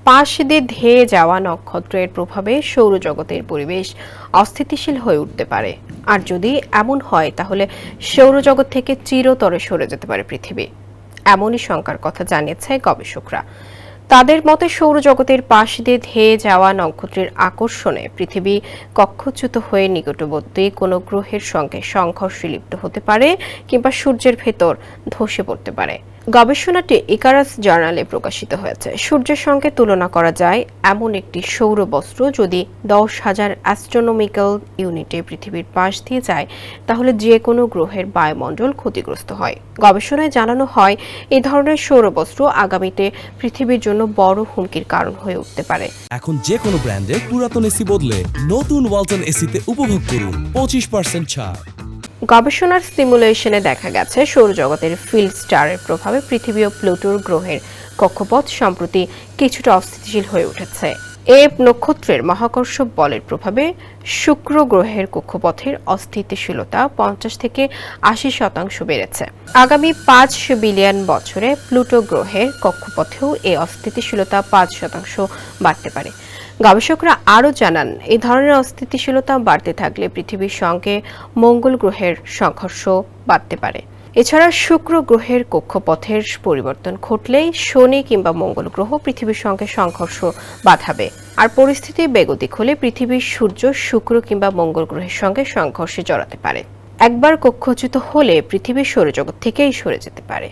পাশ দিয়ে ধেয়ে যাওয়া নক্ষত্রের প্রভাবে সৌরজগতের পরিবেশ অস্থিতিশীল হয়ে উঠতে পারে। আর যদি এমন হয় তাহলে সৌরজগৎ থেকে চিরতরে সরে যেতে পারে পৃথিবী। এমনই শঙ্কার কথা জানিয়েছে গবেষকরা। তাদের মতে সৌরজগতের পাশ দিয়ে ধেয়ে যাওয়া নক্ষত্রের আকর্ষণে পৃথিবী কক্ষচ্যুত হয়ে নিকটবর্তী কোনো গ্রহের সঙ্গে সংঘর্ষে লিপ্ত হতে পারে কিংবা সূর্যের ভেতর ধসে পড়তে পারে। গবেষণাটি ইকারাস জার্নালে প্রকাশিত হয়েছে। সূর্যের সঙ্গে তুলনা করা যায় এমন একটি সৌরবস্ত্র যদি 10,000 অ্যাস্ট্রোনমিক্যাল ইউনিটে পৃথিবীর পাশ দিয়ে যায় তাহলে যে কোনো গ্রহের বায়ুমণ্ডল ক্ষতিগ্রস্ত হয়। গবেষণায় জানানো হয় এই ধরনের সৌরবস্ত্র আগামীতে পৃথিবীর জন্য বড় হুমকির কারণ হয়ে উঠতে পারে। এখন যে কোনো ব্র্যান্ডের পুরাতন এসি বদলে নতুন ওয়ালটন এসিতে উপভোগ করুন 25% ছাড়। গবেষণার সিমুলেশনে দেখা গেছে সৌরজগতের ফিল্ড স্টারের প্রভাবে পৃথিবী ও প্লুটোর গ্রহের কক্ষপথ সম্প্রতি কিছুটা অস্থিতিশীল হয়ে উঠেছে। এই নক্ষত্রের মহাকর্ষ বলের প্রভাবে শুক্র গ্রহের কক্ষপথের অস্থিতিশীলতা 50 থেকে 80% বেড়েছে। আগামী 5 বিলিয়ন বছরে প্লুটো গ্রহের কক্ষপথেও এই অস্থিতিশীলতা 5% বাড়তে পারে। গবেষকরা আরও জানান এই ধরনের অস্থিতিশীলতা বাড়তে থাকলে পৃথিবীর সঙ্গে মঙ্গল গ্রহের সংঘর্ষ বাড়তে পারে। এছাড়া শুক্র গ্রহের কক্ষপথের পরিবর্তন ঘটলেই শনি কিংবা মঙ্গল গ্রহ পৃথিবীর সঙ্গে সংঘর্ষ বাধাবে। আর পরিস্থিতি বেগতিক হলে পৃথিবীর সূর্য শুক্র কিংবা মঙ্গল গ্রহের সঙ্গে সংঘর্ষে জড়াতে পারে। একবার কক্ষচ্যুত হলে পৃথিবীর সৌরজগৎ থেকেই সরে যেতে পারে।